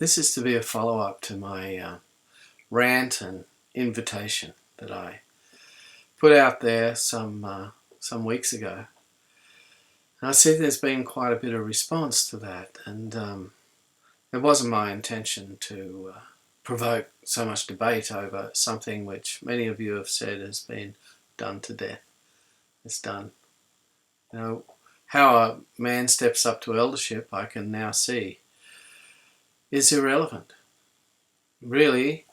This is to be a follow-up to my rant and invitation that I put out there some weeks ago. And I see there's been quite a bit of response to that, and it wasn't my intention to provoke so much debate over something which many of you have said has been done to death. It's done. You know, how a man steps up to eldership, I can now see, is irrelevant. Really,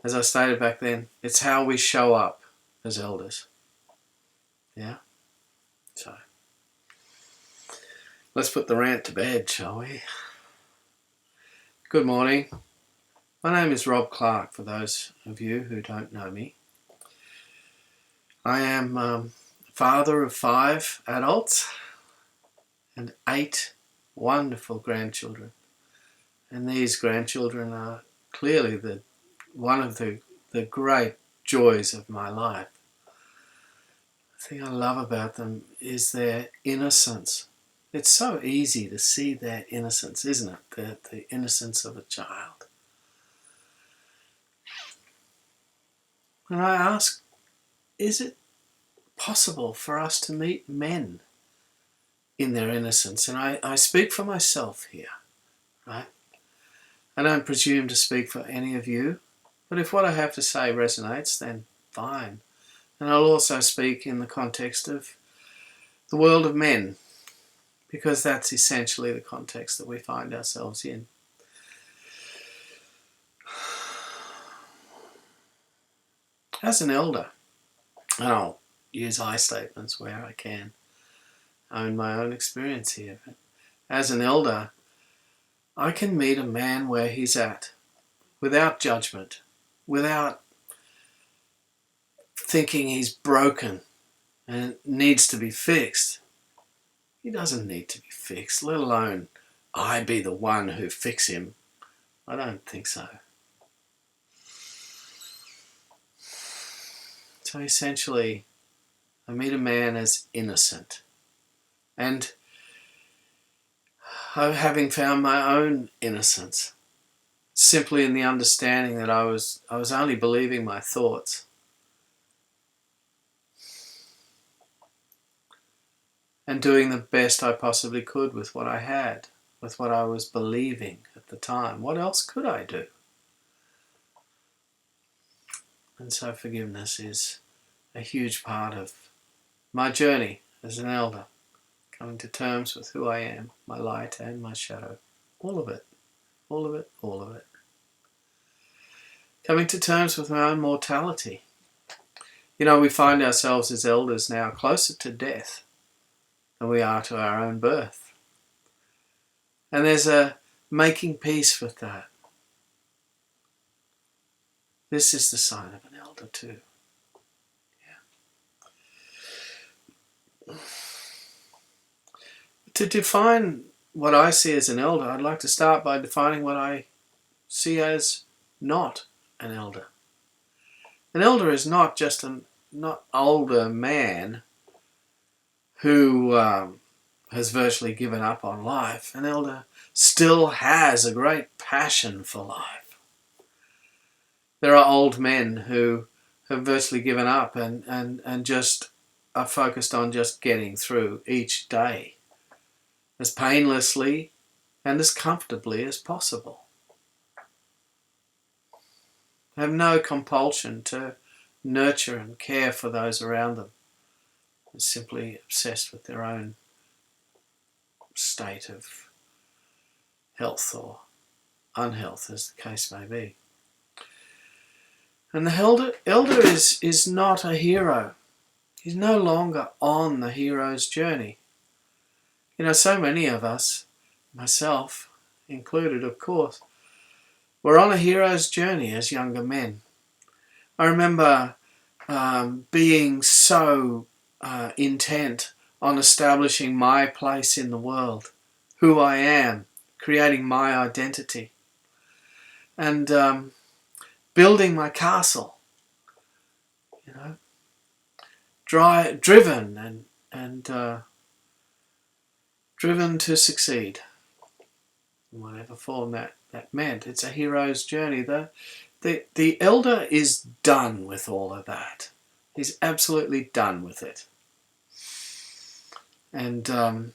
as I stated back then, it's how we show up as elders. Yeah? So, let's put the rant to bed, shall we? Good morning. My name is Rob Clark, for those of you who don't know me. I am father of 5 adults and 8 wonderful grandchildren. And these grandchildren are clearly one of the great joys of my life. The thing I love about them is their innocence. It's so easy to see their innocence, isn't it? The innocence of a child. And I ask, is it possible for us to meet men in their innocence? And I speak for myself here, right? I don't presume to speak for any of you, but if what I have to say resonates, then fine. And I'll also speak in the context of the world of men, because that's essentially the context that we find ourselves in. As an elder, and I'll use I statements where I can, own my own experience here, but as an elder, I can meet a man where he's at, without judgment, without thinking he's broken and needs to be fixed. He doesn't need to be fixed, let alone I be the one who fix him. I don't think so. So essentially, I meet a man as innocent. And having found my own innocence, simply in the understanding that I was only believing my thoughts. And doing the best I possibly could with what I had, with what I was believing at the time. What else could I do? And so forgiveness is a huge part of my journey as an elder. Coming to terms with who I am, my light and my shadow. All of it. All of it. All of it. Coming to terms with my own mortality. You know, we find ourselves as elders now closer to death than we are to our own birth. And there's a making peace with that. This is the sign of an elder too. Yeah. To define what I see as an elder, I'd like to start by defining what I see as not an elder. An elder is not just an older man who has virtually given up on life. An elder still has a great passion for life. There are old men who have virtually given up and just are focused on just getting through each day as painlessly and as comfortably as possible. They have no compulsion to nurture and care for those around them. They're simply obsessed with their own state of health or unhealth, as the case may be. And the elder is not a hero. He's no longer on the hero's journey. You know, so many of us, myself included, of course, were on a hero's journey as younger men. I remember being so intent on establishing my place in the world, who I am, creating my identity, and building my castle, you know, driven and driven to succeed, in whatever form that that meant. It's a hero's journey. The elder is done with all of that. He's absolutely done with it. And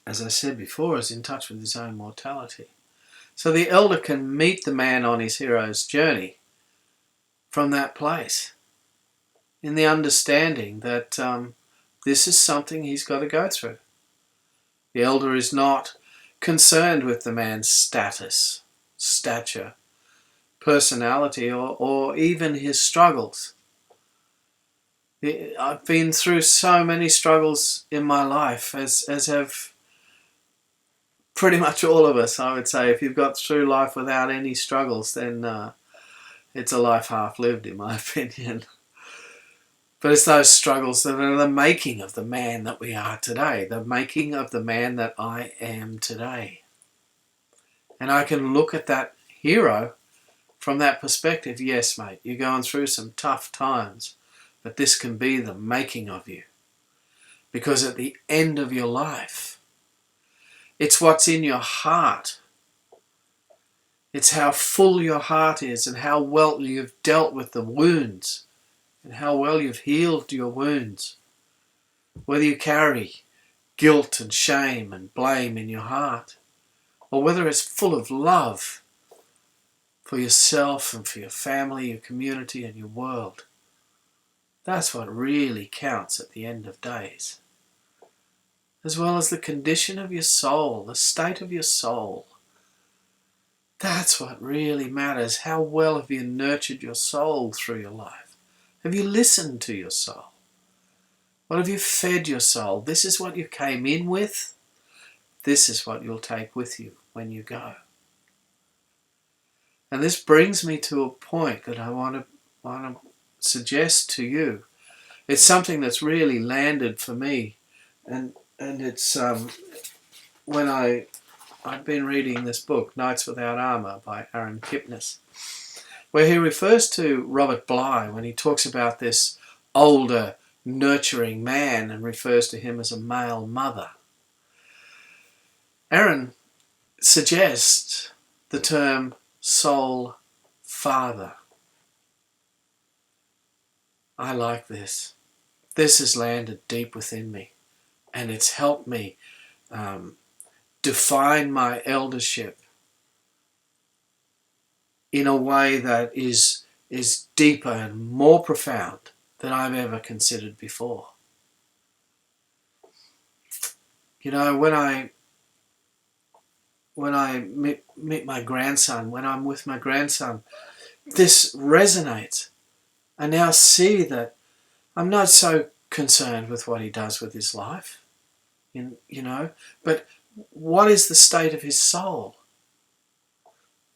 as I said before, is in touch with his own mortality. So the elder can meet the man on his hero's journey from that place, in the understanding that this is something he's got to go through. The elder is not concerned with the man's status, stature, personality, or even his struggles. I've been through so many struggles in my life, as have pretty much all of us, I would say. If you've got through life without any struggles, then it's a life half lived, in my opinion. But it's those struggles that are the making of the man that we are today, the making of the man that I am today. And I can look at that hero from that perspective. Yes, mate, you're going through some tough times, but this can be the making of you. Because at the end of your life, it's what's in your heart. It's how full your heart is and how well you've dealt with the wounds and how well you've healed your wounds. Whether you carry guilt and shame and blame in your heart, or whether it's full of love for yourself and for your family, your community and your world. That's what really counts at the end of days. As well as the condition of your soul, the state of your soul. That's what really matters. How well have you nurtured your soul through your life? Have you listened to your soul? What have you fed your soul? This is what you came in with. This is what you'll take with you when you go. And this brings me to a point that I want to suggest to you. It's something that's really landed for me, and it's when I've been reading this book, Knights Without Armour by Aaron Kipnis, where he refers to Robert Bly when he talks about this older, nurturing man and refers to him as a male mother. Aaron suggests the term soul father. I like this. This has landed deep within me, and it's helped me define my eldership in a way that is deeper and more profound than I've ever considered before. You know, when I meet my grandson, when I'm with my grandson, this resonates. I now see that I'm not so concerned with what he does with his life, but what is the state of his soul?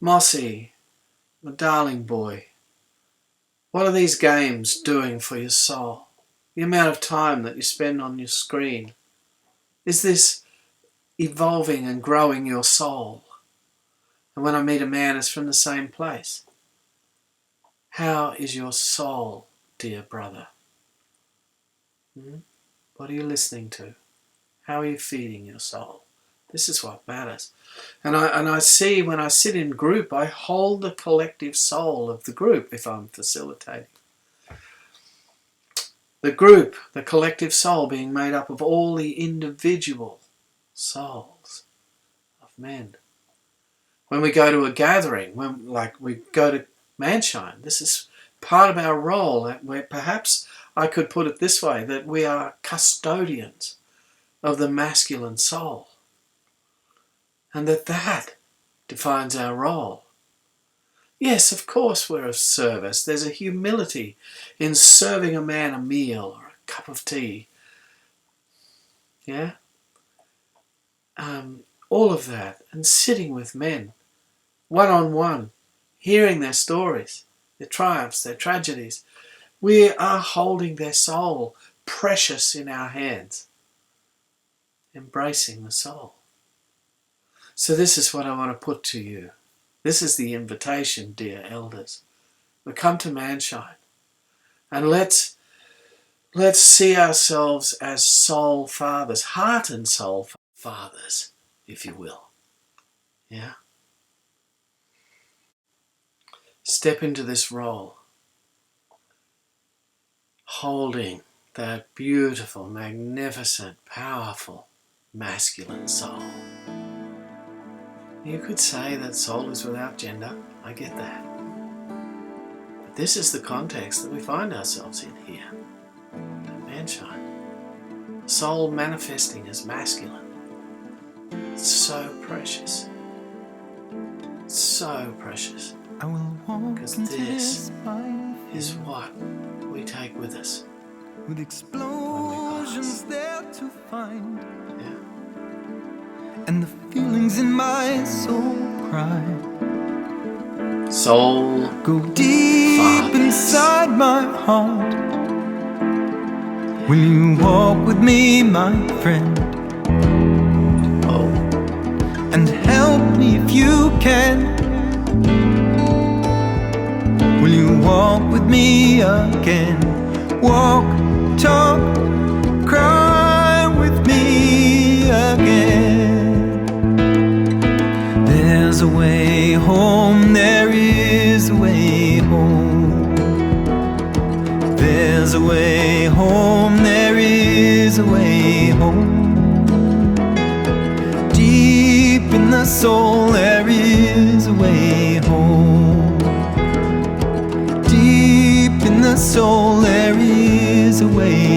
Mossy, my darling boy, what are these games doing for your soul? The amount of time that you spend on your screen. Is this evolving and growing your soul? And when I meet a man, it's from the same place. How is your soul, dear brother? What are you listening to? How are you feeding your soul? This is what matters. And I see when I sit in group, I hold the collective soul of the group if I'm facilitating. The group, the collective soul being made up of all the individual souls of men. When we go to a gathering, when we go to Manshine, this is part of our role, where perhaps I could put it this way, that we are custodians of the masculine soul. And that defines our role. Yes, of course we're of service. There's a humility in serving a man a meal or a cup of tea. Yeah? All of that. And sitting with men, one-on-one, hearing their stories, their triumphs, their tragedies. We are holding their soul precious in our hands, embracing the soul. So this is what I want to put to you. This is the invitation, dear elders. We come to Manshine, and let's see ourselves as soul fathers, heart and soul fathers, if you will. Yeah? Step into this role, holding that beautiful, magnificent, powerful, masculine soul. You could say that soul is without gender. I get that. But this is the context that we find ourselves in here. Manshine. Soul manifesting as masculine. It's so precious. So precious. Because this is what we take with us. With explosions there to find. Yeah. And the feelings in my soul cry. Soul go deep fathers. Inside my heart. Will you walk with me, my friend? Oh. And help me if you can. Will you walk with me again? Walk, talk, cry with me again. There's a way home, there is a way home. There's a way home, there is a way home. Deep in the soul, there is a way home. Deep in the soul, there is a way